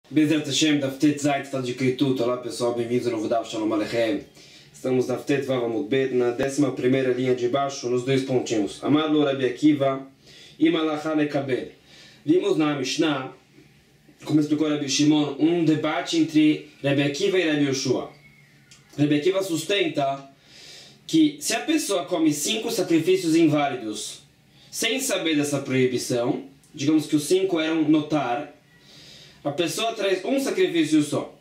Bezerra Hashem, Daftet Zait, está de Kritud. Olá pessoal, bem-vindos ao novo Daf Shalom Aleichem. Estamos na Daftet Vav Amud Bet, na 11ª linha de baixo, nos dois pontinhos. Amado Rabi Akiva e Malacha Lekabel. Vimos na Mishnah, como explicou Rabi Shimon, um debate entre Rabi Akiva e Rabi Yoshua. Rabi Akiva sustenta que se a pessoa come 5 sacrifícios inválidos sem saber dessa proibição, digamos que os 5 eram notar, a pessoa traz um sacrifício só.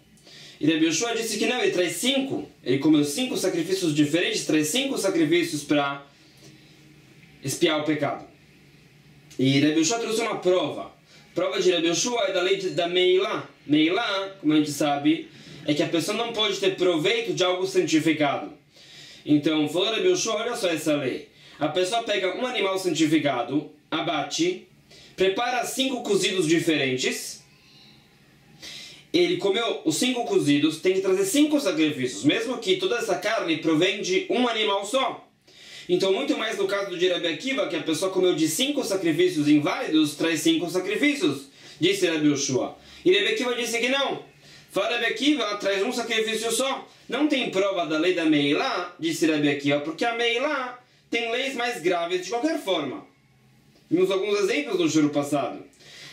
E Rabi Yoshua disse que não, ele traz 5. Ele comeu 5 sacrifícios diferentes, traz 5 sacrifícios para expiar o pecado. E Rabi Yoshua trouxe uma prova. A prova de Rabi Yoshua é da lei da Meilá. Meilá, como a gente sabe, é que a pessoa não pode ter proveito de algo santificado. Então, falou Rabi Yoshua, olha só essa lei. A pessoa pega um animal santificado, abate, prepara 5 cozidos diferentes. Ele comeu os 5 cozidos, tem que trazer 5 sacrifícios, mesmo que toda essa carne provém de um animal só. Então, muito mais no caso do Rabi Akiva, que a pessoa comeu de 5 sacrifícios inválidos, traz 5 sacrifícios, disse Rabi Yoshua. E Rabi Akiva disse que não. Fala Rabi Akiva, traz um sacrifício só. Não tem prova da lei da Meilá, disse Rabi Akiva, porque a Meilá tem leis mais graves de qualquer forma. Vimos alguns exemplos no shur passado.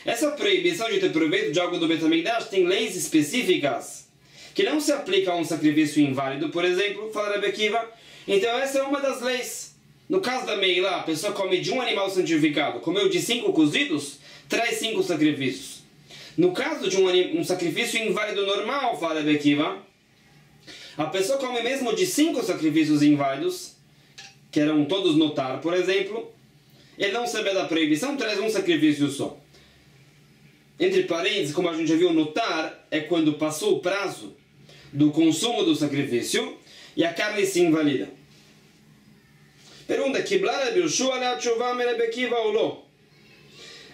Essa proibição de ter proveito de algo do Bet HaMikdash tem leis específicas que não se aplicam a um sacrifício inválido, por exemplo, fala Rabi Akiva. Então essa é uma das leis. No caso da Meilá, a pessoa come de um animal santificado, comeu de 5 cozidos, traz 5 sacrifícios. No caso de um sacrifício inválido normal, fala Rabi Akiva, a pessoa come mesmo de 5 sacrifícios inválidos, que eram todos notar, por exemplo, ele não sabe da proibição, traz um sacrifício só. Entre parênteses, como a gente já viu, notar é quando passou o prazo do consumo do sacrifício e a carne se invalida. Pergunta, Kibla Rabi Yoshua le'atshuva me Rabi Akiva ou não?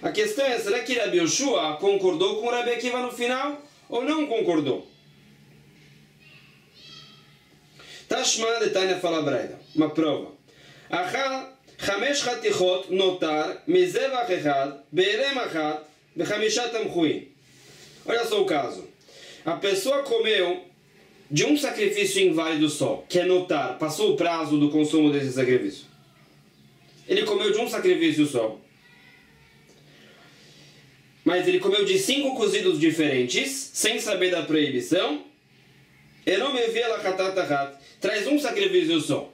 A questão é, será que Rabi Yoshua concordou com Rabi Akiva no final ou não concordou? Tashma de Tanya fala Braida, uma prova. Achal chamesh chatichot notar mizevach echad be'erem achad bechamishat tamchuim. Olha só o caso. A pessoa comeu de um sacrifício inválido só, que é notar, passou o prazo do consumo desse sacrifício. Ele comeu de um sacrifício só. Mas ele comeu de 5 cozidos diferentes, sem saber da proibição. Traz um sacrifício só.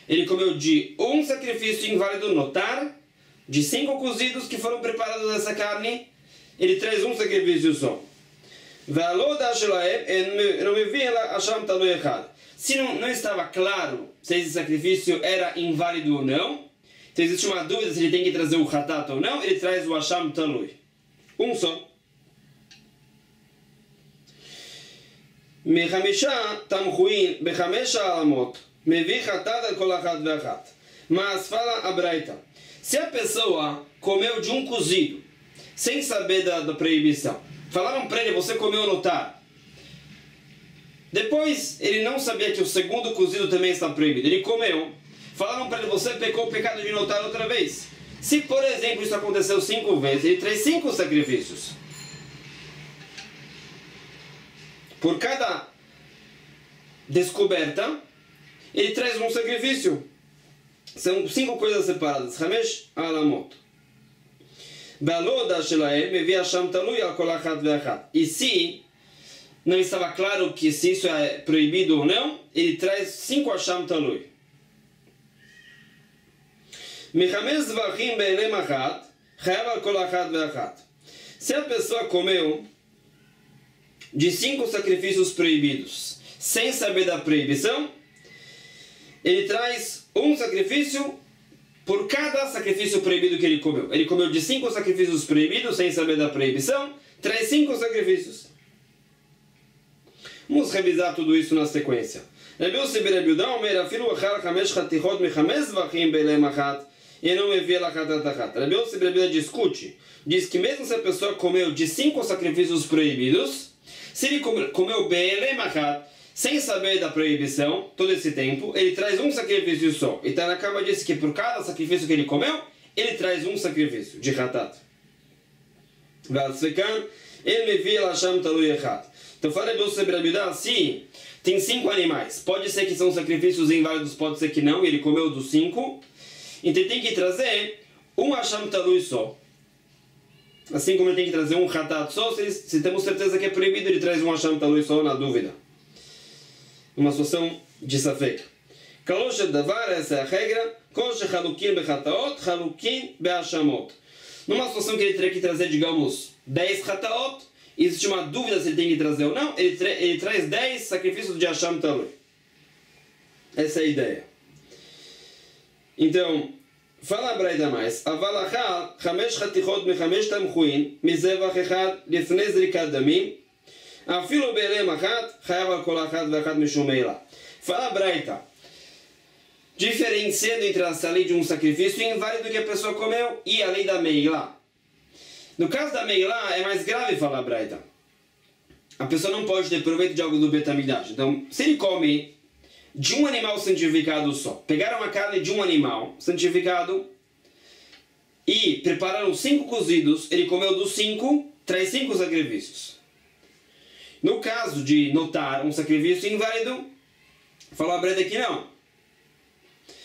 Ele comeu de um sacrifício inválido notar, de 5 cozidos que foram preparados dessa carne, ele traz um sacrifício só. Se não estava claro se esse sacrifício era inválido ou não, então existe uma dúvida se ele tem que trazer o hatat ou não, ele traz o Hasham Talui. Um só. Mas fala a Braita, se a pessoa comeu de um cozido sem saber da proibição, falaram para ele, você comeu notar, depois ele não sabia que o segundo cozido também está proibido, ele comeu, falaram para ele, você pecou o pecado de notar outra vez. Se por exemplo isso aconteceu 5 vezes, ele traz 5 sacrifícios. Por cada descoberta, ele traz um sacrifício. São 5 coisas separadas. Hamesh alamot. E se não estava claro que se isso é proibido ou não, ele traz 5 Hasham Talui. Se a pessoa comeu de 5 sacrifícios proibidos sem saber da proibição, ele traz um sacrifício por cada sacrifício proibido que ele comeu. Ele comeu de 5 sacrifícios proibidos sem saber da proibição, traz 5 sacrifícios. Vamos revisar tudo isso na sequência. Rabi Yossi ben Rabi Yehuda omer afilu achal 5 chatichot me 5 zvachim be'elem achat e não me vê la chatat achat. Rabi Yossi ben Rabi Yehuda discute, diz que mesmo se a pessoa comeu de 5 sacrifícios proibidos, se ele comeu be'elem achat, sem saber da proibição, todo esse tempo, ele traz um sacrifício só. E Tanakama disse que por cada sacrifício que ele comeu, ele traz um sacrifício de hatat. ele me vê Lasham Talui Echad. Então fala Deus sobre Rabi Yehuda, se tem 5 animais, pode ser que são sacrifícios inválidos, pode ser que não, ele comeu dos 5, então ele tem que trazer um Hasham Talui só. Assim como ele tem que trazer um Hatat só, se temos certeza que é proibido, ele traz um Hasham Talui só na dúvida. Uma situação de Safek. Kalosh Davar, essa é a regra. Kosh Halukin Bechataot, Halukin Behashamot. Numa situação que ele teria que trazer, digamos, 10 Hataot, existe uma dúvida se ele tem que trazer ou não, ele traz 10 sacrifícios de Hasham Talui. Essa é a ideia. Então, fala a Braita mais. Avalachal, Chamesh Hatichot Mechamesh Tamchuin, Mizevach Echad, Lefnei Zrikat Damim, Afilo Be'elem Achat, Chayav Al Kol Achat Ve'achat Mishum Meila. Fala a Braita, diferenciando entre essa lei de um sacrifício inválido que a pessoa comeu e a lei da Meilá. No caso da Meilá, é mais grave, fala a Braita. A pessoa não pode ter proveito de algo do Beit HaMikdash. Então, se ele come de um animal santificado só, pegaram a carne de um animal santificado e prepararam 5 cozidos, ele comeu dos 5, traz 5 sacrifícios. No caso de notar um sacrifício inválido, fala a Braita que não.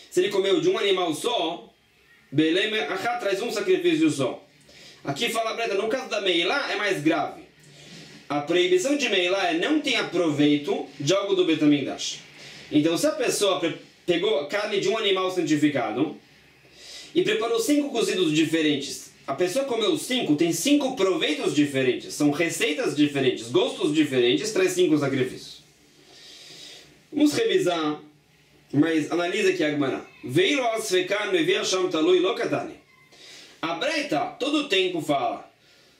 Se ele comeu de um animal só, Belém Achat traz um sacrifício só. Aqui fala a Braita, no caso da Meilá é mais grave. A proibição de Meilá é não ter proveito de algo do Beit HaMikdash. Então se a pessoa pegou a carne de um animal santificado e preparou 5 cozidos diferentes, a pessoa comeu 5, tem 5 proveitos diferentes, são receitas diferentes, gostos diferentes, traz 5 sacrifícios. Vamos revisar. Mas analisa aqui a Gemara. Veio as fecar me via Hasham Talui lokatani. A Braita todo o tempo fala.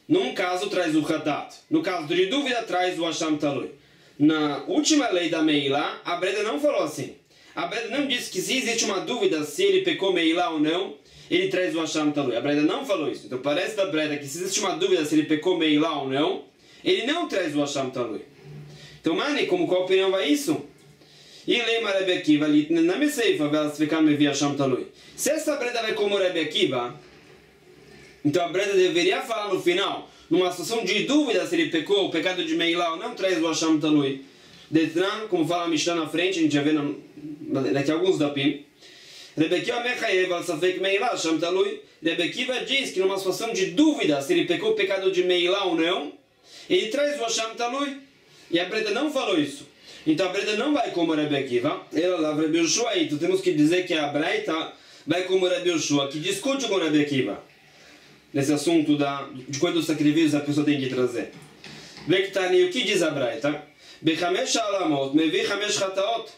Num caso traz o Hatat. No caso de dúvida traz o Hasham Talui. Na última lei da Meilá, a Braita não falou assim. A Braita não disse que se existe uma dúvida se ele pecou Meilá ou não, ele traz o Hasham Talui. A Braita não falou isso. Então parece da Braita que se existe uma dúvida se ele pecou Meilá ou não, ele não traz o Hasham Talui. Então, Mani, qual opinião vai isso? E lema Rabi Akiva, na Meseifa, velas ficar me via Hasham Talui. Se essa Braita vai como Rabi Akiva, então a Braita deveria falar no final, numa situação de dúvida se ele pecou o pecado de Meilá ou não, traz o Hasham Talui. Detran, como fala a Mishnah na frente, a gente já vê daqui a alguns dapim. Rabi Akiva mechayev al safek Meilá, Hasham Talui. Rabi Akiva diz que numa situação de dúvida se ele pecou o pecado de Meilá ou não, ele traz o Hasham Talui. E a Braita não falou isso. Então a Braita não vai como Rabi Akiva, ela lá Rabi Yoshua aí. Então temos que dizer que a Braita vai como Rabi Yoshua, que discute com Rabi Akiva nesse assunto de quantos sacrifícios a pessoa tem que trazer. Vektani, o que diz a Braita? Bechamesh alamot, mevi chamesh hataot.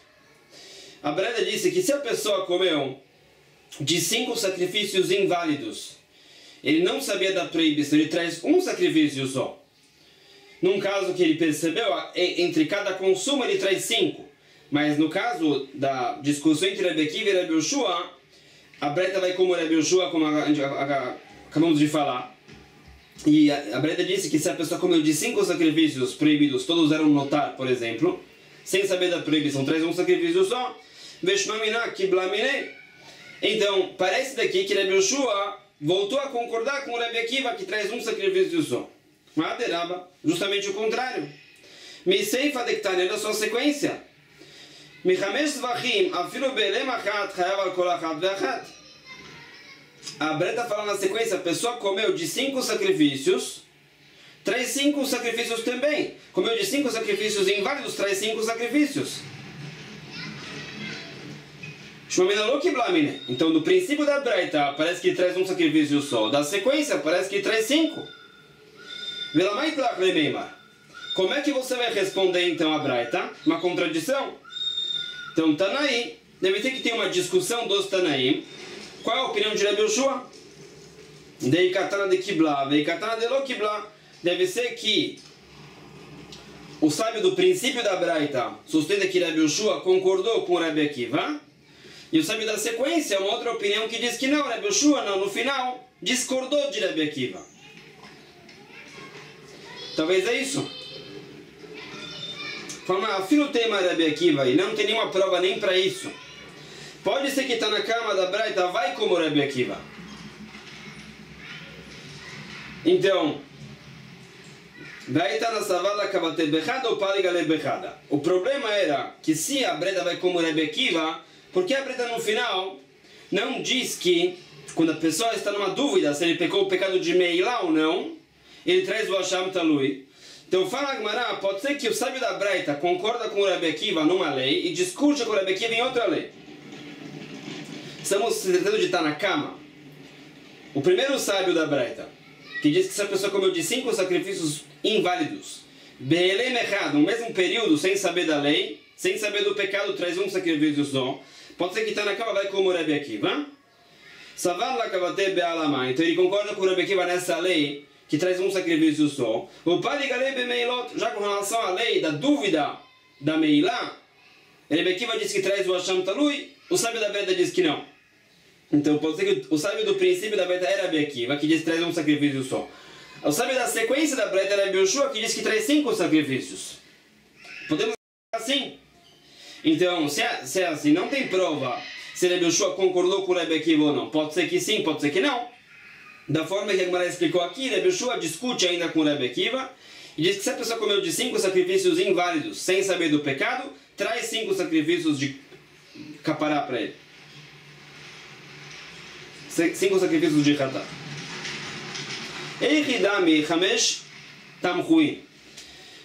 A Braita disse que se a pessoa comeu de 5 sacrifícios inválidos, ele não sabia da proibição, ele traz um sacrifício só. Num caso que ele percebeu, entre cada consumo ele traz 5. Mas no caso da discussão entre Rabi Akiva e Rabi Yoshua, a Braita vai como Rabi Yoshua, como acabamos de falar. E a Braita disse que se a pessoa comeu de 5 sacrifícios proibidos, todos eram notar, por exemplo, sem saber da proibição, traz um sacrifício só. Então, parece daqui que Rabi Yoshua voltou a concordar com Rabi Akiva, que traz um sacrifício só. Maderaba, justamente o contrário. Miseifa dektane, da sua sequência. Michamesh zvachim, afilo be'elem achat, chayav al kol achat ve'achat. A Braita fala na sequência, a pessoa comeu de 5 sacrifícios, traz 5 sacrifícios também. Comeu de 5 sacrifícios inválidos, traz 5 sacrifícios. Então, do princípio da Braita, parece que traz um sacrifício só. Da sequência, parece que traz 5. Como é que você vai responder então a Braita? Uma contradição? Então Tanaim, deve ter que ter uma discussão dos Tanaim. Qual é a opinião de Rabi Yoshua? Dei katana de Kibla, dei katana de lo Kibla. Deve ser que o sábio do princípio da Braita sustenta que Rabi Yoshua concordou com Rabi Akiva. E o sábio da sequência é uma outra opinião que diz que não, Rabi Yoshua não, no final discordou de Rabi Akiva. Talvez é isso. Fala, filho tema Rabi Akiva e não tem nenhuma prova nem para isso. Pode ser que está na cama da Braita, vai como Rabi Akiva. Então, O problema era que se a Breda vai como Rebbe Akiva, porque a Breda no final não diz que quando a pessoa está numa dúvida se ele pecou o pecado de Meilá ou não, ele traz o Hasham Talui. Então fala a Gemara, pode ser que o sábio da Breita concorda com o Rebbe Akiva numa lei e discute com o Rebbe Akiva em outra lei. Estamos se tratando de Tanakama. O primeiro sábio da Breita, que diz que se a pessoa comeu de 5 sacrifícios inválidos, Be'elem errado, no mesmo período, sem saber da lei, sem saber do pecado, traz um sacrifício só, pode ser que Tanakama vai como o Rebbe Akiva. Savar la kavate be'alama. Então ele concorda com o Rebbe Akiva nessa lei, que traz um sacrifício só. O Paligalei be'meilot, já com relação à lei da dúvida da Meilá, o Rebbe Akiva diz que traz o Hasham Talui, o sábio da Breta diz que não. Então pode ser que o sábio do princípio da Breta era Rebbe Akiva, que diz que traz um sacrifício só. O sábio da sequência da Breta era Rebbe Yoshua, que diz que traz 5 sacrifícios. Podemos assim? Então, se é assim, não tem prova se Rebbe Yoshua concordou com o Rebbe Akiva ou não. Pode ser que sim, pode ser que não. Da forma que a Gemara explicou aqui, Rebbe Yoshua discute ainda com o Rebbe Akiva e diz que se a pessoa comeu de 5 sacrifícios inválidos sem saber do pecado, traz 5 sacrifícios de capará para ele. 5 sacrifícios de Hatá. Eichidami Hamesh Tamhui.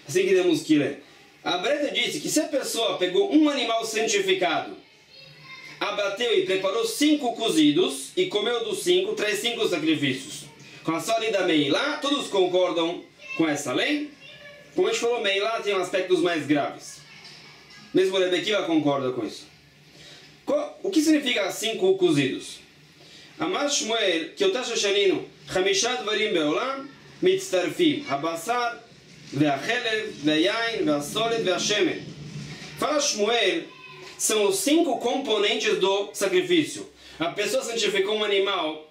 Assim que temos que ler. A Breta disse que se a pessoa pegou um animal santificado, abateu e preparou 5 cozidos e comeu dos 5, traz 5 sacrifícios. Com a sua lei da Meilá, todos concordam com essa lei. Como a gente falou, Meilá tem aspectos mais graves. Mesmo o Rebbe Akiva concorda com isso. O que significa 5 cozidos? Amar Shmuel, que o Tasha Shanino, Hamishad Varim Beolam, Mitztarfim, Habasar, Ve'achelev, Ve'yain, Ve'asolet, Ve'ashemen. Fala Shmuel, são os 5 componentes do sacrifício. A pessoa santificou um animal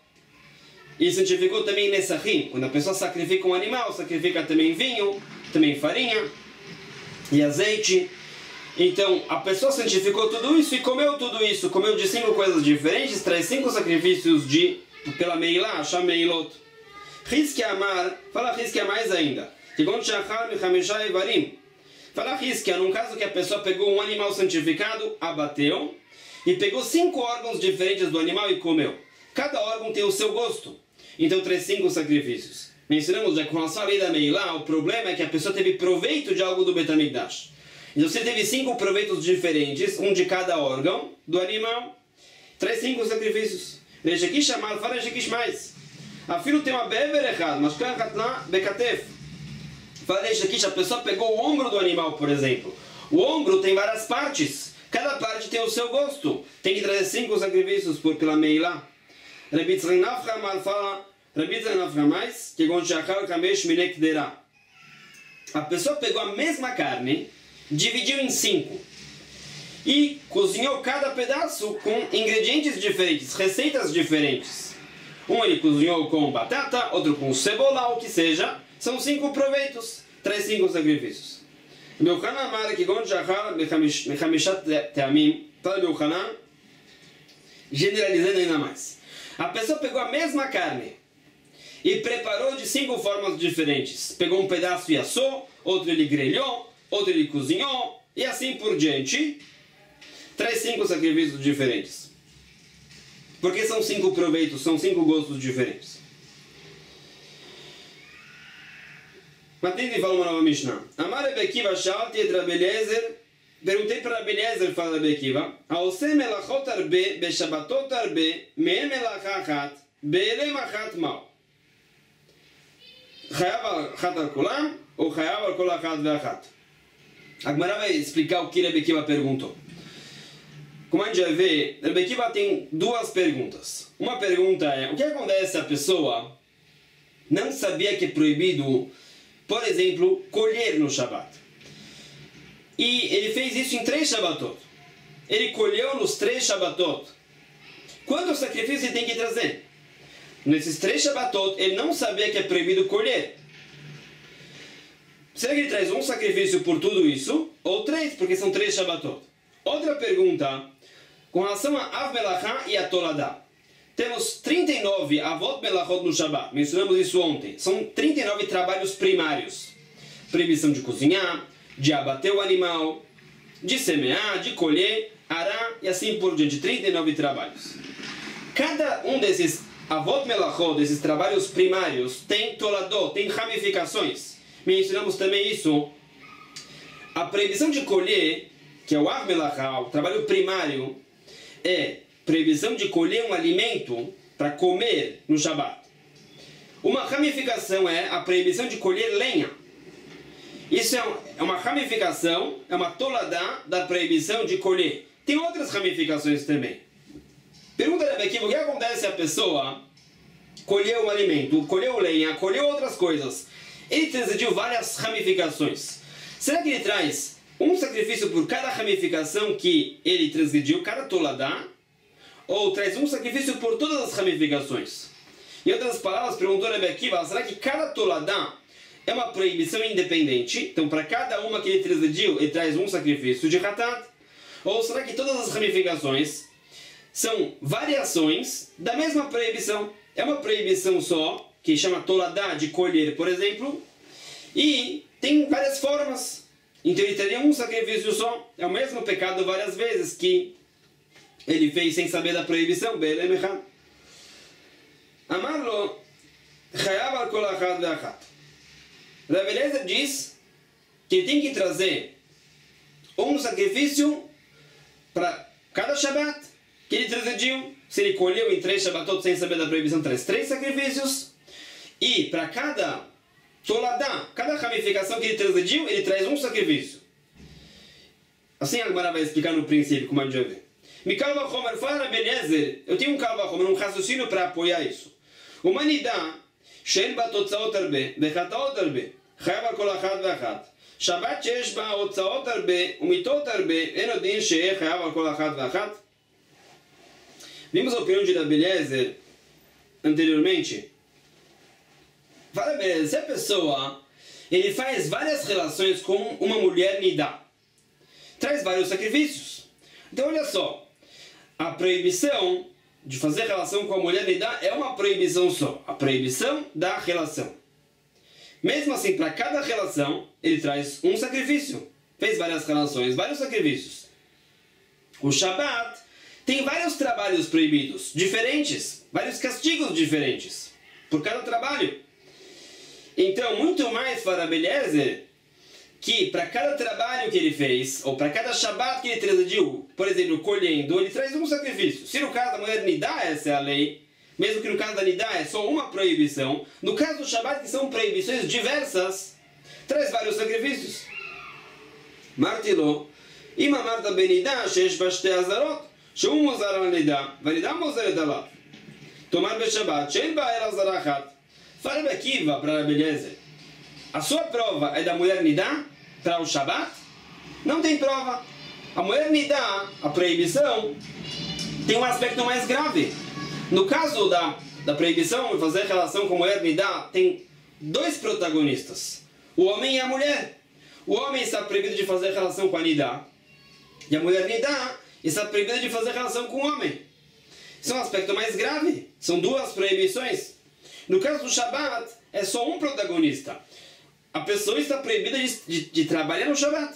e santificou também Nesachim. Quando a pessoa sacrifica um animal, sacrifica também vinho, também farinha e azeite. Então, a pessoa santificou tudo isso e comeu tudo isso. Comeu de 5 coisas diferentes, traz 5 sacrifícios pela Meilá, Hasham Meilot. Rizki Amar, fala Rizki mais ainda. Fala Rizkia, num caso que a pessoa pegou um animal santificado, abateu, e pegou 5 órgãos diferentes do animal e comeu. Cada órgão tem o seu gosto. Então traz 5 sacrifícios. Mencionamos já com a sua lei da Meilá, o problema é que a pessoa teve proveito de algo do Betamigdash. Então você teve 5 proveitos diferentes, um de cada órgão do animal, traz 5 sacrifícios. Reishakish Amar, fala Reishakish mais. A filho tem uma beber errado, mas kan katna bekatef. Fala Reishakish, a pessoa pegou o ombro do animal, por exemplo. O ombro tem várias partes. Cada parte tem o seu gosto. Tem que trazer 5 sacrifícios pela Meilá. Rabbi Tzchak Nafcha Amar fala, Rabbi Tzchak Nafcha mais, que gon shachal kamesh minek dera. A pessoa pegou a mesma carne, dividiu em 5 e cozinhou cada pedaço com ingredientes diferentes, receitas diferentes. Um ele cozinhou com batata, outro com cebola, o que seja. São 5 proveitos, traz 5 sacrifícios. Meu Hanan amar que gon shachal mechamishat teamim. Fala meu Hanan, generalizando ainda mais. A pessoa pegou a mesma carne e preparou de 5 formas diferentes. Pegou um pedaço e assou, outro ele grelhou, outro ele cozinhou, e assim por diante. Traz 5 sacrifícios diferentes. Porque são 5 proveitos, são 5 gostos diferentes. Matindi fala uma nova Mishnah. Amar Rebbe Akiva shalti et Rabbi Eliezer. Perguntei para Rabbi Eliezer, fala Rebbe Akiva, Aoseh melachot arbe, beshabatot arbe, me'em melacha achat, be'elem achat mal. Chayav achat al kulam, ou chayav al kol achat ve'achat. A Gemara vai explicar o que Rebbe Akiva perguntou. Como a gente já vê, Rebbe Akiva tem 2 perguntas. Uma pergunta é, o que acontece se a pessoa não sabia que é proibido, por exemplo, colher no Shabat? E ele fez isso em 3 Shabbatot. Ele colheu nos 3 Shabbatot. Quanto sacrifício ele tem que trazer? Nesses 3 Shabbatot, ele não sabia que é proibido colher. Será que ele traz um sacrifício por tudo isso? Ou 3, porque são 3 Shabbatot? Outra pergunta, com relação a Av Melachá e a Toladá. Temos 39 Avot Melachot no Shabbat. Mencionamos isso ontem. São 39 trabalhos primários. proibição de cozinhar, de abater o animal, de semear, de colher, arar e assim por diante. 39 trabalhos. Cada um desses avot melachot, desses trabalhos primários, tem toladot, tem ramificações. Mencionamos também isso. A proibição de colher, que é o av melachá, o trabalho primário, é proibição de colher um alimento para comer no Shabat. Uma ramificação é a proibição de colher lenha. Isso é uma ramificação, é uma toladá da proibição de colher. Tem outras ramificações também. Pergunta aqui, o que acontece se a pessoa colheu um alimento, colheu lenha, colheu outras coisas? Ele decidiu várias ramificações. Será que ele traz um sacrifício por cada ramificação que ele transgrediu, cada toladá? Ou traz um sacrifício por todas as ramificações? Em outras palavras, perguntou Rebbe Akiva, será que cada toladá é uma proibição independente? Então, para cada uma que ele transgrediu, ele traz um sacrifício de hatat? Ou será que todas as ramificações são variações da mesma proibição? É uma proibição só, que chama toladá de colher, por exemplo, e tem várias formas. Então ele teria um sacrifício só. É o mesmo pecado várias vezes que ele fez sem saber da proibição. Amarlo, chayav al kol achad ve'achat. Rav Eliezer diz que ele tem que trazer um sacrifício para cada Shabat que ele transgrediu. Se ele colheu em 3 Shabatot sem saber da proibição, traz 3 sacrifícios. E para cada toladá, cada ramificação que ele transgrediu, ele traz um sacrifício. Assim a Gemara vai explicar no princípio, como a gente já vê. Mikal Vachomer, fala Rav Eliezer, eu tenho um Kal Vachomer, um raciocínio para apoiar isso. Uma nidá, she'en ba totzaot arbe, vechataot arbe, chayav al kol achad ve'achat. Shabbat she'esh ba otzaot arbe, umitot arbe, en odin she'eh chayav al kol achad ve'achat. Vimos a opinião de Rav Eliezer anteriormente. Fala, beleza, se a pessoa ele faz várias relações com uma mulher nidá, traz vários sacrifícios. Então olha só, a proibição de fazer relação com a mulher nidá é uma proibição só, a proibição da relação. Mesmo assim, para cada relação, ele traz um sacrifício. Fez várias relações, vários sacrifícios. O Shabat tem vários trabalhos proibidos, diferentes, vários castigos diferentes, por cada trabalho. Então, muito mais para Rav Eliezer, que para cada trabalho que ele fez, ou para cada Shabat que ele transgrediu, por exemplo, colhendo, ele traz um sacrifício. Se no caso da mulher nidá, essa é a lei, mesmo que no caso da nidá é só uma proibição, no caso do Shabat, que são proibições diversas, traz vários sacrifícios. Martilô, ima marta benidá, shesh bashte azarot, שהוא מוזר על הנידה, והנידה מוזרת עליו. תאמר בשבת, שאין בה אלא זרה אחת. Fala Rebbe Akiva para Rav Eliezer, a sua prova é da mulher nidá para o Shabat? Não tem prova. A mulher nidá, a proibição, tem um aspecto mais grave. No caso da proibição de fazer relação com a mulher nidá, tem 2 protagonistas, o homem e a mulher. O homem está proibido de fazer relação com a nidá, e a mulher nidá está proibida de fazer relação com o homem. Isso é um aspecto mais grave. São 2 proibições. No caso do Shabat, é só um protagonista. A pessoa está proibida de trabalhar no Shabat.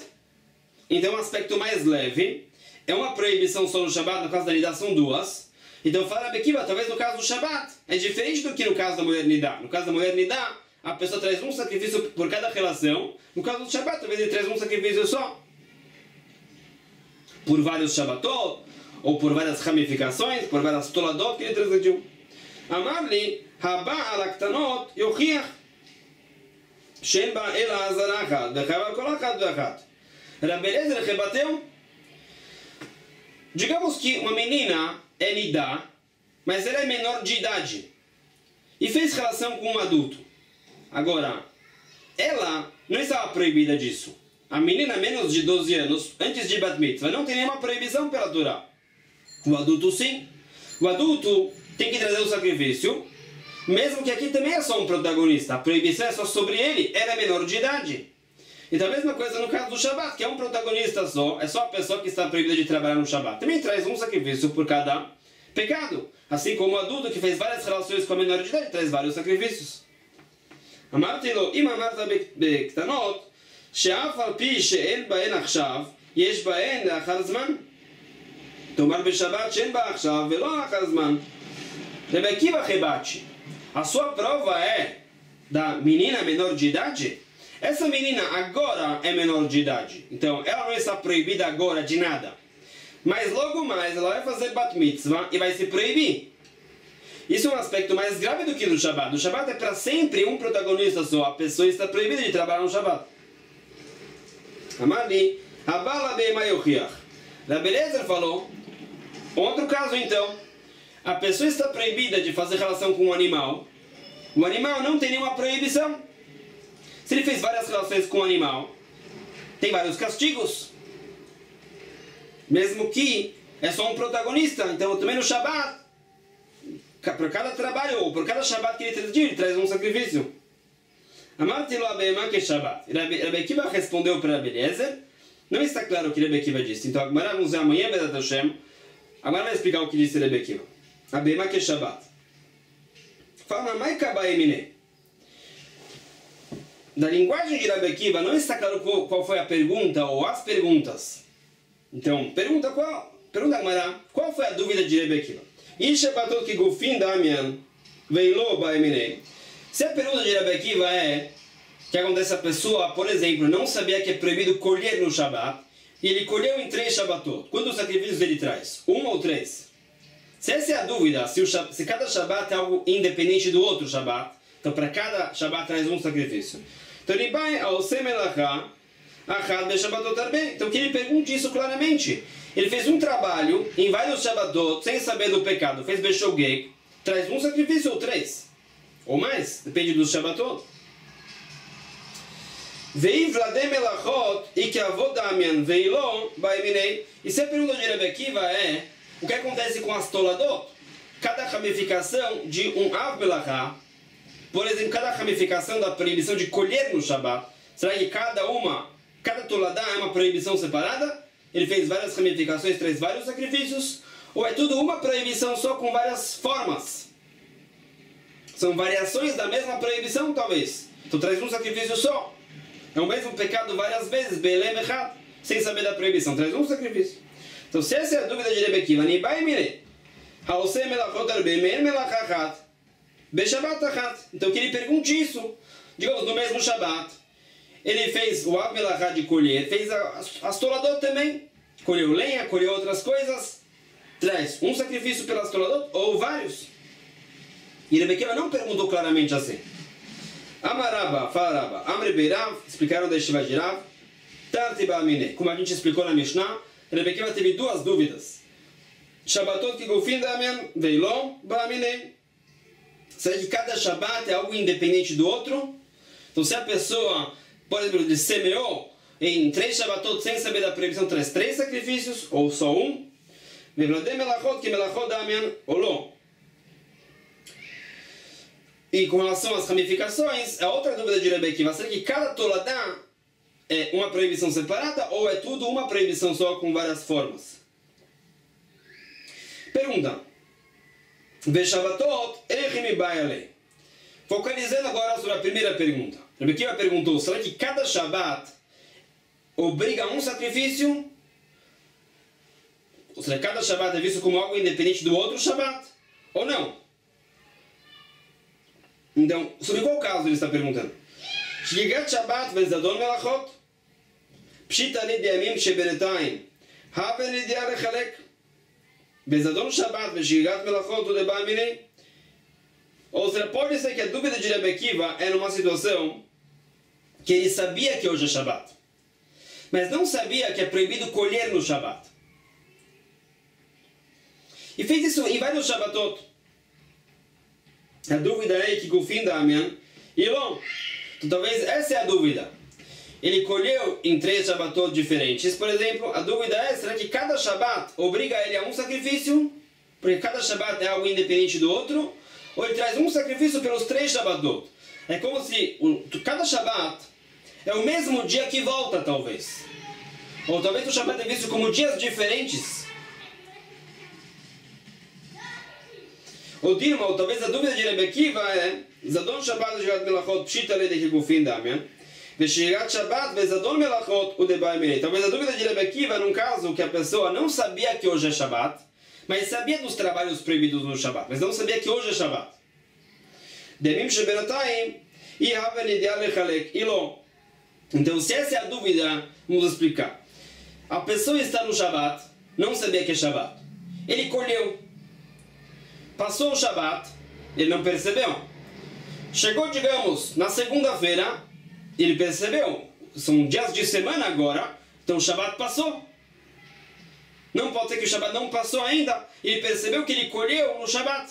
Então, um aspecto mais leve. É uma proibição só no Shabat, no caso da Nidá são 2. Então, fala Rebbe Akiva, talvez no caso do Shabat, é diferente do que no caso da mulher Nidá. No caso da mulher Nidá, a pessoa traz um sacrifício por cada relação. No caso do Shabat, talvez ele traz um sacrifício só. Por vários Shabbatot, ou por várias ramificações, por várias toladot que ele transgrediu. Amar-lhe, Haba alaktanot yochiach, she'en ba ela azara achad, vechayav al kol achad ve'achat. Rav Eliezer rebateu. Digamos que uma menina é nidá, mas ela é menor de idade, e fez relação com um adulto. Agora, ela não estava proibida disso. A menina menos de 12 anos, antes de Bat Mitzvah, não tem nenhuma proibição pela Torá. O adulto sim. O adulto tem que trazer o sacrifício, mesmo que aqui também é só um protagonista. A proibição é só sobre ele, ela é menor de idade. Então a mesma coisa no caso do Shabat, que é um protagonista só, é só a pessoa que está proibida de trabalhar no Shabat. Também traz um sacrifício por cada pecado. Assim como o adulto que fez várias relações com a menor de idade, traz vários sacrifícios. אמרתי לו, אם אמרת בקטנות, שאף על פי שאין בהן עכשיו, יש בהן לאחר זמן. תאמר בשבת שאין בה עכשיו ולא לאחר זמן. Rebbe Akiva rebate. A sua prova é da menina menor de idade? Essa menina agora é menor de idade. Então, ela não está proibida agora de nada. Mas logo mais ela vai fazer bat mitzvah e vai se proibir. Isso é um aspecto mais grave do que do Shabbat. O Shabbat é para sempre um protagonista só. A pessoa está proibida de trabalhar no Shabbat. Amali, Abala Beimayochiach. Rabbi Eliezer falou, outro caso então, a pessoa está proibida de fazer relação com um animal. O animal não tem nenhuma proibição. Se ele fez várias relações com o animal, tem vários castigos. Mesmo que é só um protagonista. Então também no Shabbat, por cada trabalho ou por cada Shabbat que ele traz um sacrifício. Amarti lo abema que Shabbat. Rabbi Akiva respondeu para Rabbi Eliezer. Não está claro o que Rabbi Akiva disse. Então agora vamos ver amanhã, Bezat Hashem. Agora vai explicar o que disse Rabbi Akiva. Abema que Shabbat. Fala, Maika Baemine. Da linguagem de Rabbi Akiva não está claro qual foi a pergunta ou as perguntas. Então, pergunta Agmará, qual foi a dúvida de Rabbi Akiva? E Shabbatot que Gufin Damian Veilo Baemine. Se a pergunta de Rabbi Akiva é que acontece a pessoa, por exemplo, não sabia que é proibido colher no Shabbat, e ele colheu em 3 Shabbatot. Quantos sacrifícios ele traz? 1 ou 3? Se essa é a dúvida, se cada Shabbat é algo independente do outro Shabbat, então para cada Shabbat traz um sacrifício. Então ele vai ao Semelachá, Achad Beshabbatot Arbe. Então que ele pergunte isso claramente. Ele fez um trabalho em vários Shabbatot, sem saber do pecado, fez Beshogeg, traz um sacrifício ou 3. Ou mais, depende do Shabbatot. Vei Vladem Melachot e que avodamian veilon baiminei. E se a pergunta de Rabbi Akiva é o que acontece com as toladot? Cada ramificação de um av melachá, por exemplo, cada ramificação da proibição de colher no Shabbat, será que cada toladá é uma proibição separada? Ele fez várias ramificações, traz vários sacrifícios? Ou é tudo uma proibição só com várias formas? São variações da mesma proibição, talvez. Então traz um sacrifício só. É o mesmo pecado várias vezes, Belém Echad, sem saber da proibição. Traz um sacrifício. Então se essa é a dúvida de Rabbi Akiva, Nibai Mire, Haosei Melachot Arbe, Me'en Melachachat, Beshabbat Achat. Então que ele pergunte isso. Digamos, no mesmo Shabbat, ele fez o Av Melachá de colher, fez as toladot também. Colheu lenha, colheu outras coisas. Traz um sacrifício pelas toladot ou vários. E Rabbi Akiva não perguntou claramente assim. Amaraba, Faraba, Amre Beirav, explicaram da Yeshiva de Rav, Tarti Ba'amine. Como a gente explicou na Mishnah, Rabbi Akiva teve duas dúvidas. Shabbatot que Gufin Damian, Veilon Ba'amine. Será que cada Shabbat é algo independente do outro? Então se a pessoa, por exemplo, ele semeou em 3 Shabbatot sem saber da proibição, traz 3 sacrifícios, ou só um? Vevladem Melachot que Melachot Damian, Olô. E com relação às ramificações, a outra dúvida de Rabbi Akiva, será que cada toladá é uma proibição separada ou é tudo uma proibição só com várias formas? Pergunta. Veshabatot echimi baiale. Focalizando agora sobre a primeira pergunta. Rabbi Akiva perguntou, será que cada Shabbat obriga a um sacrifício? Ou seja, cada Shabbat é visto como algo independente do outro Shabbat? Ou não? Então, sobre qual caso ele está perguntando? Shligat Shabbat vezadon melachot pshita lidiamim shebenetaim haven lidia lechalek vezadon Shabbat vezhigat melachot udebamine. Ou seja, pode ser que a dúvida de Rabbi Akiva é numa situação que ele sabia que hoje é Shabbat, mas não sabia que é proibido colher no Shabbat. E fez isso em vários Shabbatot. A dúvida é que Gufin Damian e Ilon. Então talvez essa é a dúvida. Ele colheu em 3 Shabbatot diferentes. Por exemplo, a dúvida é, será que cada Shabbat obriga ele a um sacrifício? Porque cada Shabbat é algo independente do outro? Ou ele traz um sacrifício pelos 3 Shabbatot? É como se cada Shabbat é o mesmo dia que volta, talvez. Ou talvez o Shabbat é visto como dias diferentes. O Dilma, ou talvez a dúvida de Rebbe Akiva é Zadon Shabbat Shigat Melachot Pshita Lede Kigufin Damian Veshigat Shabbat Vezadon Melachot Udebai Mirei. Talvez a dúvida de Rebbe Akiva é num caso que a pessoa não sabia que hoje é Shabbat, mas sabia dos trabalhos proibidos no Shabbat, mas não sabia que hoje é Shabbat. Demim Shebenatayim e Haven Ideal Lechalek Ilo. Então, se essa é a dúvida, vamos explicar. A pessoa está no Shabbat, não sabia que é Shabbat. Ele colheu. Passou o Shabbat, ele não percebeu. Chegou, digamos, na segunda-feira, ele percebeu. São dias de semana agora, então o Shabbat passou. Não pode ser que o Shabbat não passou ainda. Ele percebeu que ele colheu no Shabbat.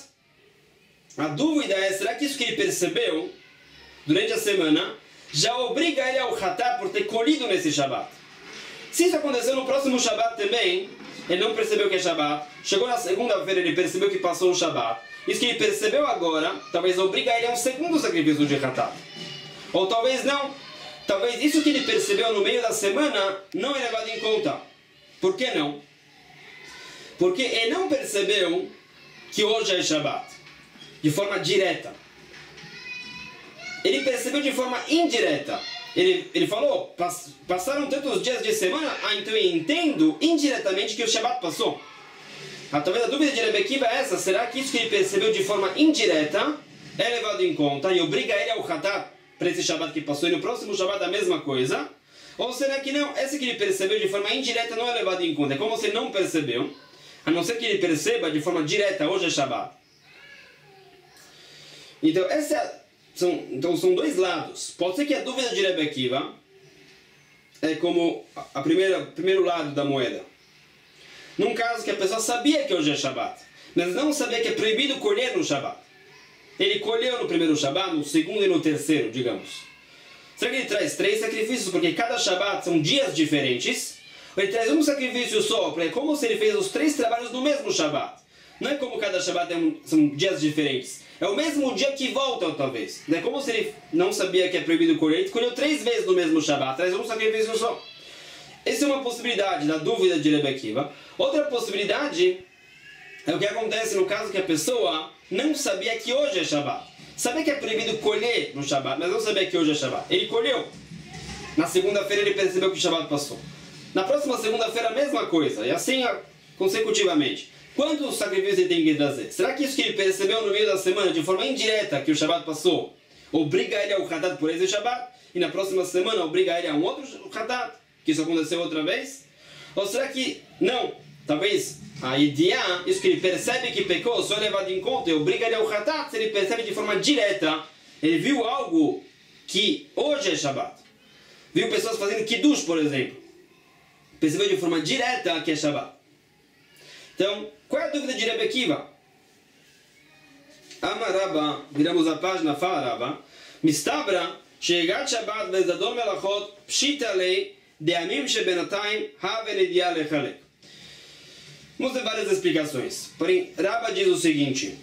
A dúvida é, será que isso que ele percebeu durante a semana já obriga ele ao Hatá por ter colhido nesse Shabbat? Se isso aconteceu no próximo Shabbat também, ele não percebeu que é Shabbat, chegou na segunda-feira, ele percebeu que passou um Shabbat. Isso que ele percebeu agora, talvez obriga ele a um segundo sacrifício de Hatat. Ou talvez não. Talvez isso que ele percebeu no meio da semana não é levado em conta. Por que não? Porque ele não percebeu que hoje é Shabbat de forma direta. Ele percebeu de forma indireta. Ele falou, passaram tantos dias de semana, então eu entendo indiretamente que o Shabbat passou. Talvez a dúvida de Rebbe Akiva é essa, será que isso que ele percebeu de forma indireta é levado em conta e obriga ele ao Hatat para esse Shabbat que passou e no próximo Shabbat a mesma coisa? Ou será que não, esse que ele percebeu de forma indireta não é levado em conta? É como se não percebeu, a não ser que ele perceba de forma direta, hoje é Shabbat. Então, são dois lados. Pode ser que a dúvida de Rebbe Akiva é como o primeiro lado da moeda. Num caso que a pessoa sabia que hoje é Shabbat, mas não sabia que é proibido colher no Shabbat. Ele colheu no primeiro Shabbat, no segundo e no terceiro, digamos. Será que ele traz 3 sacrifícios? Porque cada Shabbat são dias diferentes. Ou ele traz um sacrifício só, porque é como se ele fez os 3 trabalhos no mesmo Shabbat. Não é como cada Shabbat são dias diferentes. É o mesmo dia que volta, talvez. É como se ele não sabia que é proibido colher. Ele colheu 3 vezes no mesmo Shabbat. Traz um sacrifício só. Essa é uma possibilidade da dúvida de Rebbe Akiva. Outra possibilidade é o que acontece no caso que a pessoa não sabia que hoje é Shabbat. Sabia que é proibido colher no Shabbat, mas não sabia que hoje é Shabbat. Ele colheu. Na segunda-feira ele percebeu que o Shabbat passou. Na próxima segunda-feira a mesma coisa. E assim consecutivamente. Quantos sacrifícios ele tem que trazer? Será que isso que ele percebeu no meio da semana, de forma indireta, que o Shabbat passou, obriga ele ao Hatat por esse Shabbat? E na próxima semana obriga ele a um outro Hatat? Que isso aconteceu outra vez? Ou será que não? Talvez a ideia, isso que ele percebe que pecou, só é levado em conta e obriga ele ao Hatat, se ele percebe de forma direta, ele viu algo que hoje é Shabbat. Viu pessoas fazendo Kiddush, por exemplo. Percebeu de forma direta que é Shabbat. Então, qual é a dúvida de Rebbe Akiva? Amaraba, viramos a página, fala Rabba, Mistabra, Shegat Shabbat Vezadon Melachot, Pshita Lei, Deamim Shebenatayim, Haven Ideal Lechalek. Vamos ter várias explicações. Porém, Rabba diz o seguinte: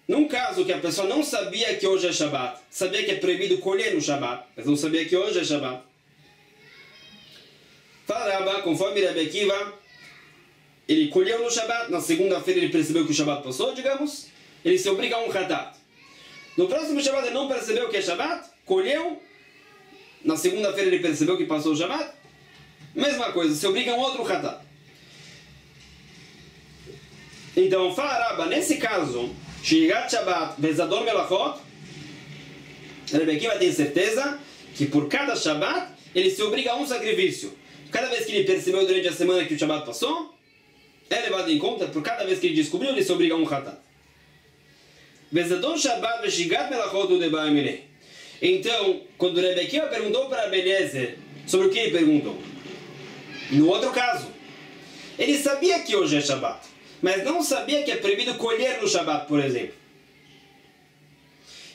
num caso que a pessoa não sabia que hoje é Shabbat, sabia que é proibido colher no Shabbat, mas não sabia que hoje é Shabbat. Fala Rabba, conforme Rebbe Akiva, ele colheu no Shabbat, na segunda-feira ele percebeu que o Shabbat passou, digamos, ele se obriga a um Hatat. No próximo Shabbat ele não percebeu que é Shabbat, colheu, na segunda-feira ele percebeu que passou o Shabbat, mesma coisa, se obriga a um outro Hatat. Então, fala Rabba, nesse caso, Shigat Shabbat, Vezadon Melachot, Rebbe Akiva tem certeza que por cada Shabbat ele se obriga a um sacrifício. Cada vez que ele percebeu durante a semana que o Shabbat passou, é levado em conta, por cada vez que ele descobriu, ele se obriga a um Hatat. Vezadon Shabbat Veshigat Melachot Udebai Mirei. Então, quando Rebbe Akiva perguntou para Beliezer sobre o que ele perguntou, no outro caso, ele sabia que hoje é Shabbat, mas não sabia que é proibido colher no Shabbat, por exemplo.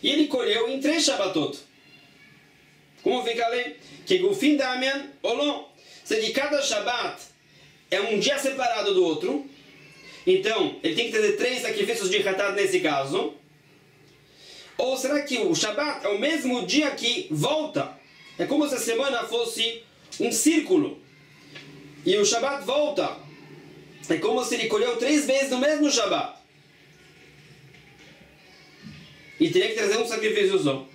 E ele colheu em 3 Shabbatot. Como fica ali? Que Gufin Damian Olon. Se de cada Shabbat é um dia separado do outro, então ele tem que ter 3 sacrifícios de Hatat nesse caso. Ou será que o Shabbat é o mesmo dia que volta? É como se a semana fosse um círculo e o Shabbat volta. É como se ele colheu 3 vezes no mesmo Shabbat. e teria que trazer um sacrifício só.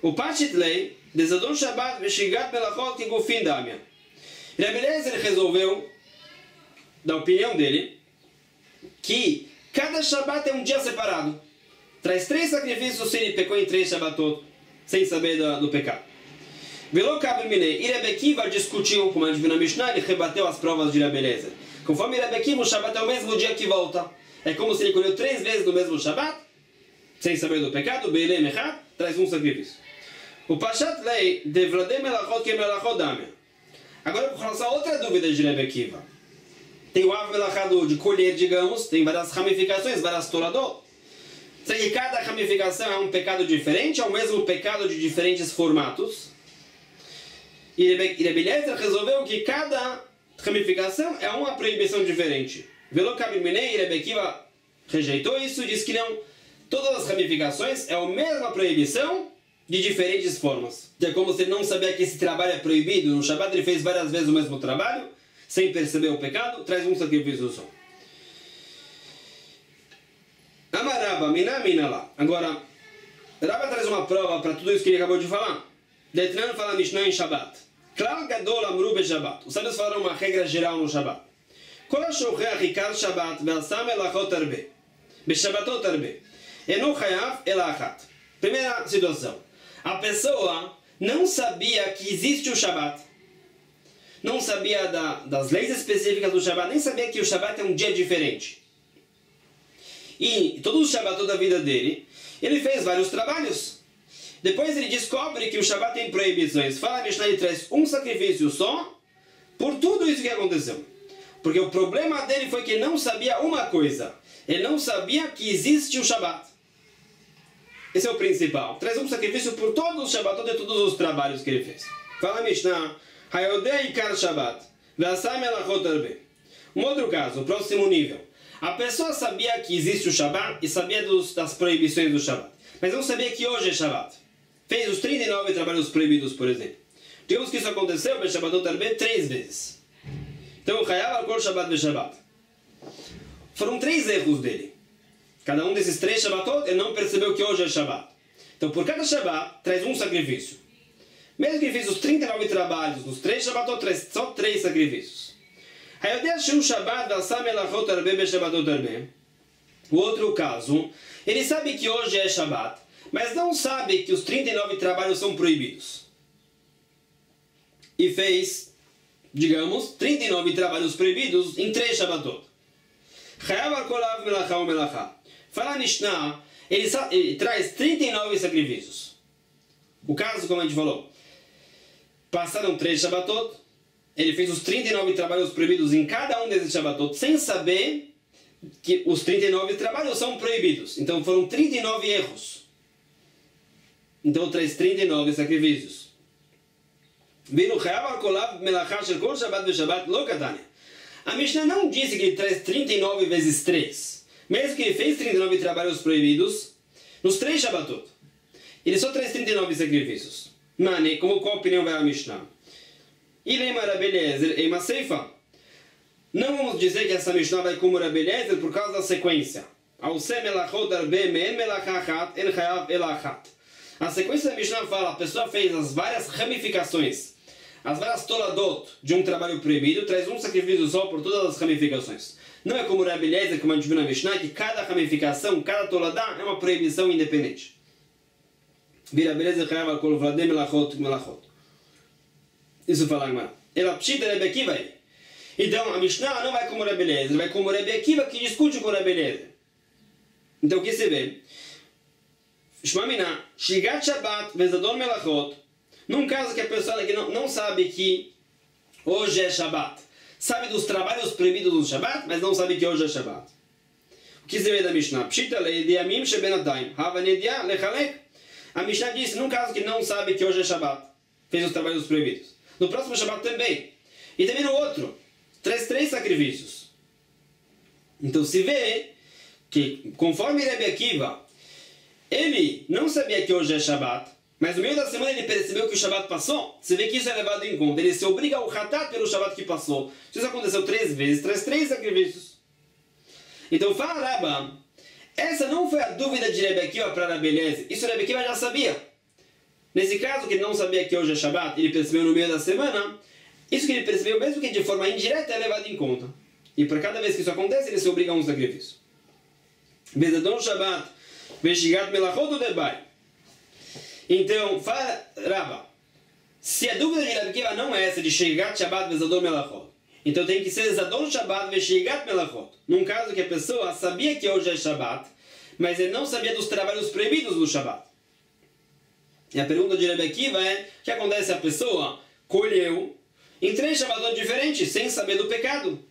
O Pachitlei, Desadon Shabbat, Veshigat Melachot, que Gufim Damia. Rabbi Eliezer resolveu, da opinião dele, que cada Shabbat é um dia separado. Traz 3 sacrifícios se ele pecou em 3 Shabbatot, sem saber do pecado. Velo Kabel Minei, e Rabbi Akiva discutiu, como a gente viu na Mishnah, ele rebateu as provas de Rabbi Eliezer. Conforme Rabbi Akiva, o Shabbat é o mesmo dia que volta. É como se ele colheu 3 vezes no mesmo Shabbat, sem saber do pecado, Beilem Echad, traz um sacrifício. O Pashat Lei, Devradem Melachot que Melachot Damia. Agora, por relação a outra dúvida de Rabbi Akiva. Tem o Av Melachado de colher, digamos, tem várias ramificações, várias toradot. Será que cada ramificação é um pecado diferente, é o mesmo pecado de diferentes formatos? E Rabbi Eliezer resolveu que cada ramificação é uma proibição diferente. Velo Kabel Minei, e Rabbi Akiva rejeitou isso e disse que não. Todas as ramificações é a mesma proibição de diferentes formas. É como se ele não sabia que esse trabalho é proibido. No Shabbat ele fez várias vezes o mesmo trabalho, sem perceber o pecado, traz um sacrifício só. Amaraba, mina lá. Agora, Rabba traz uma prova para tudo isso que ele acabou de falar. Detran fala Mishnah em Shabbat. Klal Gadol Amru be Shabbat. Os sábios falaram uma regra geral no Shabbat. Kol ha-shochech ikar Shabbat ve'asam melachot arbe. Be-Shabbatot arbe. Eno chayav ela achat. Primeira situação. A pessoa não sabia que existe o Shabbat. Não sabia das leis específicas do Shabbat. Nem sabia que o Shabbat é um dia diferente. E todos os Shabbatot da vida dele, ele fez vários trabalhos. Depois ele descobre que o Shabbat tem proibições. Fala, Mishnah, ele traz um sacrifício só por tudo isso que aconteceu. Porque o problema dele foi que ele não sabia uma coisa. Ele não sabia que existe o Shabbat. Esse é o principal. Traz um sacrifício por todos os Shabbatot e todos os trabalhos que ele fez. Fala, Mishnah, Hayodei Ikar Shabbat, Ve'asam Melachot Arbe. Um outro caso, o próximo nível. A pessoa sabia que existe o Shabbat e sabia das proibições do Shabbat. Mas não sabia que hoje é Shabbat. Fez os 39 trabalhos proibidos, por exemplo. Digamos que isso aconteceu, Be-Shabbatot Arbe, 3 vezes. Então, Chayav Al-Kol Shabbat Be-Shabbat. Foram 3 erros dele. Cada um desses 3 Shabbatot, ele não percebeu que hoje é Shabbat. Então, por cada Shabbat, traz um sacrifício. Mesmo que ele fez os 39 trabalhos, nos 3 Shabbatot, traz só 3 sacrifícios. O outro caso, ele sabe que hoje é Shabbat, mas não sabe que os 39 trabalhos são proibidos. E fez, digamos, 39 trabalhos proibidos em 3 Shabbatot. Fala Mishnah, ele traz 39 sacrifícios. O caso, como a gente falou, passaram 3 Shabbatot, ele fez os 39 trabalhos proibidos em cada um desses Shabbatot, sem saber que os 39 trabalhos são proibidos. Então foram 39 erros. Então traz 39 sacrifícios. A Mishnah não disse que ele traz 39 vezes 3. Mesmo que ele fez 39 trabalhos proibidos, nos 3 Shabbatot, ele só traz 39 sacrifícios. Mane, qual opinião vai a Mishnah? E lema Rabbi Eliezer e Maseifa. Não vamos dizer que essa Mishnah vai como Rabbi Eliezer por causa da sequência. A sequência da Mishnah fala, a pessoa fez as várias ramificações, as várias toladot de um trabalho proibido, traz um sacrifício só por todas as ramificações. Não é como Rabbi Eliezer, como a gente viu na Mishnah, que cada ramificação, cada toladá é uma proibição independente. Isso fala Agmará. Ela pshita Rabbi Akiva aí. Então a Mishnah não vai como Rabbi Eliezer, vai como Rabbi Akiva que discute com Rabbi Eliezer. Então o que você vê? Shmamina, Shigat Shabbat, Vezadon Melachot. Num caso que a pessoa que não sabe que hoje é Shabbat, sabe dos trabalhos proibidos do Shabbat, mas não sabe que hoje é Shabbat. O que você vê da Mishnah? Pshita le'ediamim shebenatayim, hava nedia lechalek. A Mishnah diz, num caso que não sabe que hoje é Shabbat, fez os trabalhos proibidos. No próximo Shabbat também. E também no outro. Traz 3 sacrifícios. Então se vê que, conforme Rabbi Akiva, ele não sabia que hoje é Shabbat, mas no meio da semana ele percebeu que o Shabbat passou. Você vê que isso é levado em conta. Ele se obriga ao Hatat pelo Shabbat que passou. Se isso aconteceu 3 vezes, traz 3 sacrifícios. Então fala Rabba, Essa não foi a dúvida de Rebbe Akiva para Rabbi Eliezer. Isso Rebbe Akiva já sabia. Nesse caso, que ele não sabia que hoje é Shabbat, ele percebeu no meio da semana, isso que ele percebeu, mesmo que de forma indireta, é levado em conta. E por cada vez que isso acontece, ele se obriga a um sacrifício. Bezadon Shabbat, Veshigat Melachot ou Debai. Então, fala Raba, se a dúvida de Rebbe Akiva não é essa de Shigat Shabbat Bezadon Melachot, então tem que ser Zadon Shabbat Veshigat Melachot. Num caso que a pessoa sabia que hoje é Shabbat, mas ele não sabia dos trabalhos proibidos do Shabbat. E a pergunta de Rebbe Akiva é: o que acontece se a pessoa colheu em 3 Shabbatot diferentes, sem saber do pecado,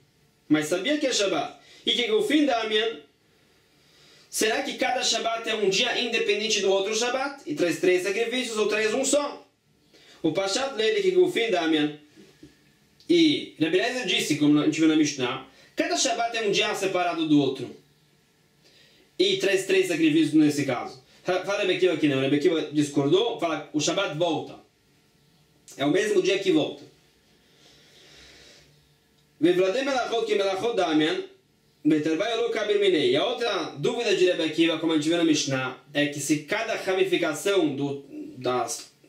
mas sabia que é Shabbat? E que o fim da Amian, será que cada Shabbat é um dia independente do outro Shabbat? E traz 3 sacrifícios ou traz um só? O Pashat Leile que o fim da Amian. E Rabbi Eliezer disse, como a gente viu na Mishnah, cada Shabbat é um dia separado do outro. E traz 3 sacrifícios nesse caso. Fala Rebbe Akiva que não. Rebbe Akiva discordou, fala o Shabbat volta. É o mesmo dia que volta. E a outra dúvida de Rebbe Akiva, como a gente viu na Mishnah, é que se cada ramificação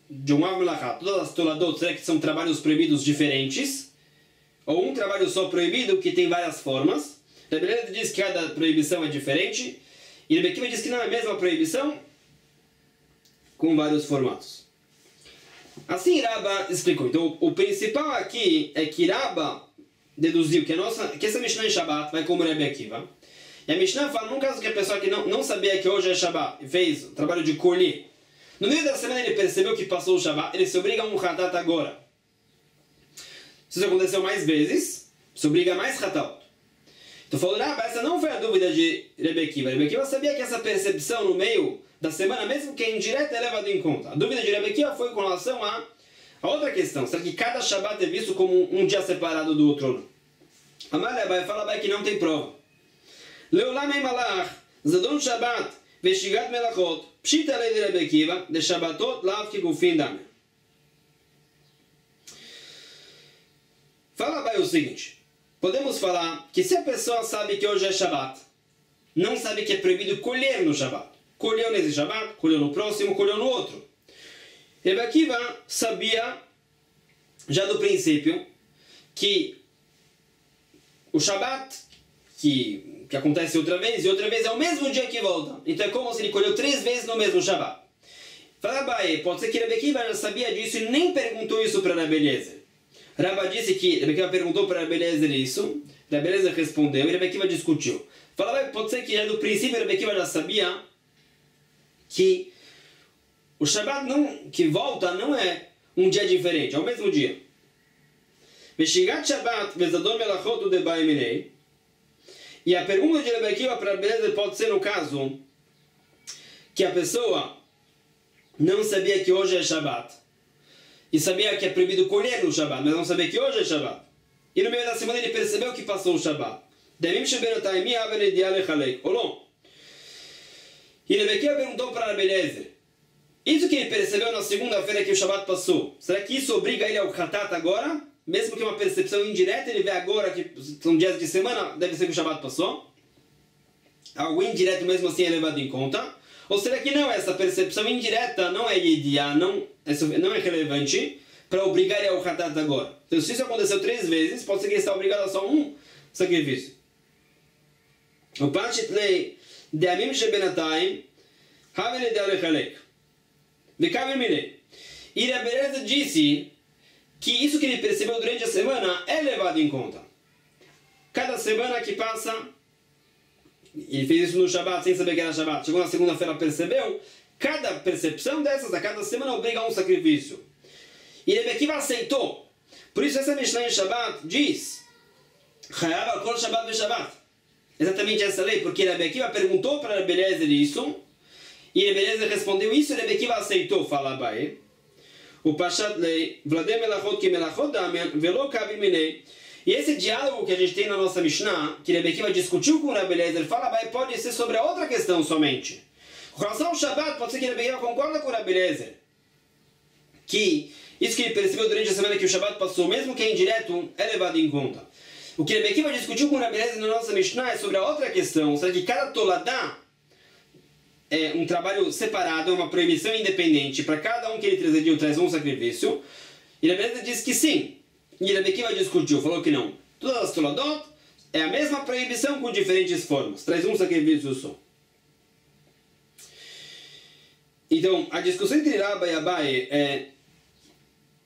de um Av Melachá, todas as toladot, será que são trabalhos proibidos diferentes? Ou um trabalho só proibido que tem várias formas? Rebbe Eliezer diz que cada proibição é diferente. E Rebbe Akiva diz que não é a mesma proibição, com vários formatos. Assim Rabba explicou. Então o principal aqui é que Rabba deduziu que essa Mishnah em Shabbat vai como Rebbe Akiva. E a Mishnah fala, num caso que a pessoa que não sabia que hoje é Shabbat e fez o trabalho de colher, no meio da semana ele percebeu que passou o Shabbat, ele se obriga a um Hatat agora. Se isso aconteceu mais vezes, se obriga a mais Hatat. Então falou, essa não foi a dúvida de Rebbe Akiva. Rebbe Akiva sabia que essa percepção no meio da semana, mesmo que é indireta, é levada em conta. A dúvida de Rebbe Akiva foi com relação a outra questão. Será que cada Shabbat é visto como um dia separado do outro ou não? Amalé vai falar que não tem prova. Leolam ei malach, zadon Shabbat, veshigat melachot, pshita lei de Rebbe Akiva, de Shabbatot lav ki gufin dame. Fala vai o seguinte. Podemos falar que se a pessoa sabe que hoje é Shabbat, não sabe que é proibido colher no Shabbat. Colheu nesse Shabbat, colheu no próximo, colheu no outro. Rebbe Akiva sabia, já do princípio, que o Shabbat, que acontece outra vez, e outra vez é o mesmo dia que volta. Então é como se ele colheu 3 vezes no mesmo Shabbat. Fala, Abaye, pode ser que Rebbe Akiva já sabia disso e nem perguntou isso para Rabbi Eliezer. Rabba disse que Rebbe Akiva perguntou para Rabbi Eliezer isso, Rabbi Eliezer respondeu e Rebbe Akiva discutiu. Fala, pode ser que já do princípio Rebbe Akiva já sabia que o Shabbat que volta não é um dia diferente, é o mesmo dia. Veshigat Shabbat vezador melachot udebai minei. E a pergunta de Rebbe Akiva para Rabbi Eliezer pode ser no caso que a pessoa não sabia que hoje é Shabbat e sabia que é proibido colher no Shabbat, mas não sabia que hoje é Shabbat. E no meio da semana ele percebeu que passou o Shabbat. Olá. E Rebbe Akiva perguntou para Rabbi Eliezer, isso que ele percebeu na segunda-feira que o Shabbat passou, será que isso obriga ele ao Hatat agora? Mesmo que uma percepção indireta, ele vê agora que são dias de semana, deve ser que o Shabbat passou? Algo indireto mesmo assim é levado em conta? Ou será que não, essa percepção indireta não é ideia, não é relevante para obrigar ele ao Hatat agora? Então se isso aconteceu 3 vezes, pode ser que ele está obrigado a só um sacrifício. O Panchit lei de Amim Shebenatayim, Havele de Alechalek. De Kavemine. E Rabbi Eliezer disse que isso que ele percebeu durante a semana é levado em conta. Cada semana que passa, ele fez isso no Shabbat sem saber que era Shabbat, chegou na segunda-feira percebeu, cada percepção dessas a cada semana obriga a um sacrifício. E Rebbe Akiva aceitou. Por isso essa Mishnah em Shabbat diz Chayav al kol Shabbat ve Shabbat. Exatamente essa lei, porque Rebbe Akiva perguntou para Rabbi Eliezer isso, e Rebbe Eliezer respondeu isso, e Rebbe Akiva aceitou, fala Abaye. O Pashat lei, Vladem melachot ki melachot damen, velo kabi minei. E esse diálogo que a gente tem na nossa Mishnah, que Rebbe Akiva discutiu com o Rabbi Eliezer, fala Abaye, pode ser sobre a outra questão somente. Com relação ao Shabbat, pode ser que Rebbe Akiva concorda com o Rabbi Eliezer, que isso que ele percebeu durante a semana que o Shabbat passou, mesmo que é indireto, é levado em conta. O que Rebbe Akiva discutiu com o Rabbi Eliezer na nossa Mishnah é sobre a outra questão, será que cada toladá é um trabalho separado, é uma proibição independente. Para cada um que ele transgrediu, traz um sacrifício. E Rabbi Eliezer disse que sim. E Rabbi Akiva discutiu, falou que não. Todas as toladot é a mesma proibição com diferentes formas. Traz um sacrifício só. Então, a discussão entre Rabba e Abaye é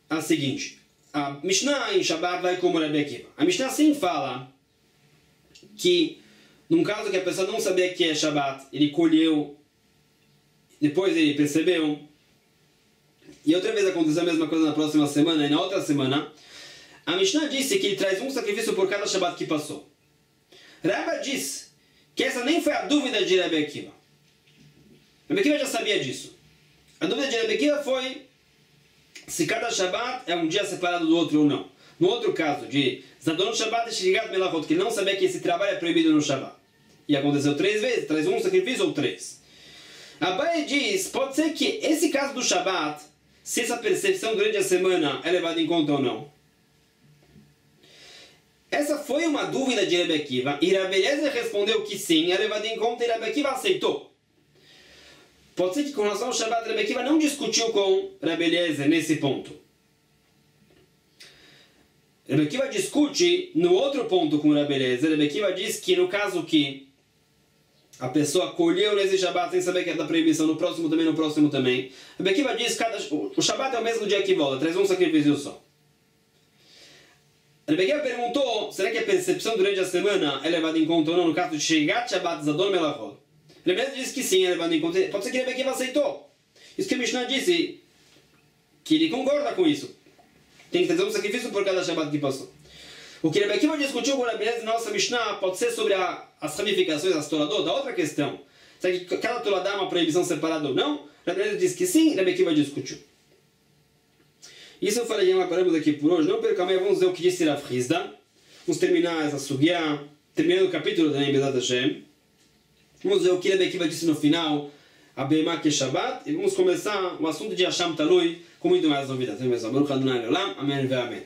a seguinte. A Mishnah em Shabbat vai como Rabbi Akiva. A Mishnah sim fala que, num caso que a pessoa não sabia que é Shabbat, ele colheu, depois ele percebeu, e outra vez aconteceu a mesma coisa na próxima semana e na outra semana, a Mishnah disse que ele traz um sacrifício por cada Shabbat que passou. Rabba disse que essa nem foi a dúvida de Rabbi Akiva. Rabbi Akiva já sabia disso. A dúvida de Rabbi Akiva foi se cada Shabbat é um dia separado do outro ou não. No outro caso, de Zadon Shabbat e Shirigat Melachot, que ele não sabia que esse trabalho é proibido no Shabbat. E aconteceu 3 vezes, traz um sacrifício ou 3. Abaye diz, pode ser que esse caso do Shabbat, se essa percepção durante a semana é levada em conta ou não. Essa foi uma dúvida de Rabbi Akiva, e Rabbi Eliezer respondeu que sim, é levado em conta, e Rabbi Akiva aceitou. Pode ser que com relação ao Shabbat, Rabbi Akiva não discutiu com Rabbi Eliezer nesse ponto. Rabbi Akiva discute no outro ponto com Rabbi Eliezer. Rabbi Akiva diz que no caso que a pessoa colheu nesse Shabbat sem saber que é da proibição, no próximo também. Rabbi Akiva diz que o Shabbat é o mesmo dia que volta, traz um sacrifício só. Rabbi Akiva perguntou, será que a percepção durante a semana é levada em conta ou não no caso de Sheigat Shabbat Zadon Melachot? Rabbi Eliezer disse que sim, é levado em conta. Pode ser que Rabbi Akiva aceitou. Isso que a Mishnah disse, que ele concorda com isso. Tem que trazer um sacrifício por cada Shabbat que passou. O que Rabbi Akiva discutiu com Rabbi Eliezer na nossa Mishnah pode ser sobre as ramificações das toladot, da outra questão. Será que cada toladá é uma proibição separada ou não? Rabbi Eliezer disse que sim, Rabbi Akiva discutiu. Isso eu falei, já paramos aqui por hoje. Não perca amanhã, vamos ver o que disse Rav Hizda. Vamos terminar essa sugya, terminando o capítulo da Bezat Hashem. Vamos ver o que Rabbi Akiva disse no final, a Beimá que Shabbat, e vamos começar o assunto de Hasham Talui com muito mais novidades. Amém.